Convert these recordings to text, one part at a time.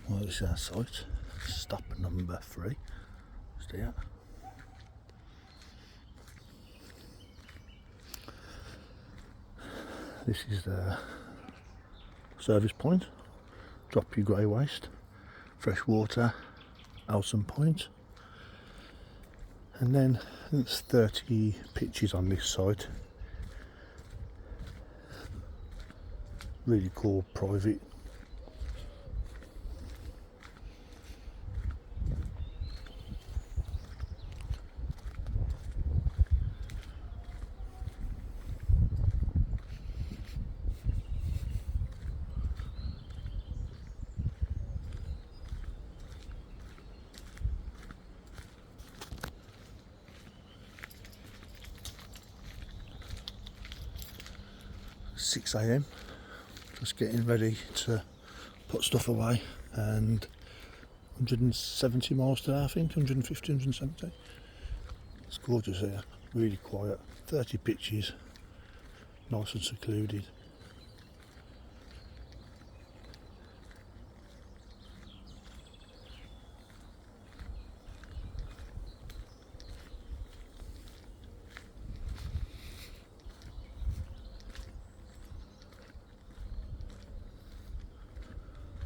Well, this is our site. Stop number 3. Just here. This is the service point. Drop your grey waste, fresh water, Elson Point. And then it's 30 pitches on this site. Really cool private. Six AM, just getting ready to put stuff away, and 170 miles today, I think, 150, 170. It's gorgeous here, really quiet, 30 pitches, nice and secluded.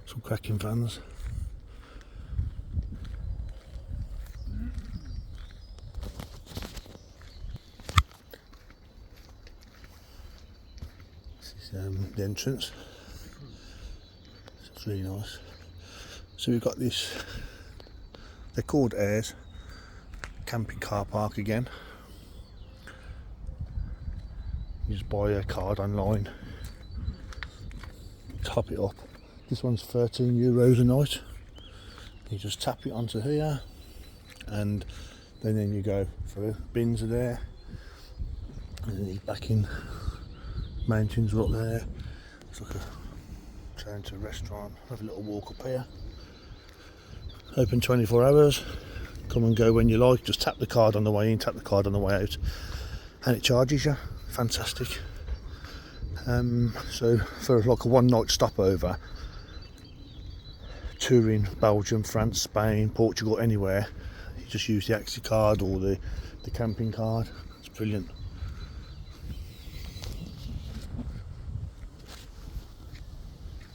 Some cracking fans. This is the entrance. It's really nice. So we've got this, they're called Airs camping car park again. You just buy a card online, top it up. This one's €13 a night. You just tap it onto here, and then you go through. Bins are there, and then you're back in. Mountains are up there. It's like a train to a restaurant. Have a little walk up here. Open 24 hours. Come and go when you like. Just tap the card on the way in, tap the card on the way out, and it charges you. Fantastic. So for like a one night stopover, touring Belgium, France, Spain, Portugal, anywhere, you just use the Axi card or the camping card. It's brilliant.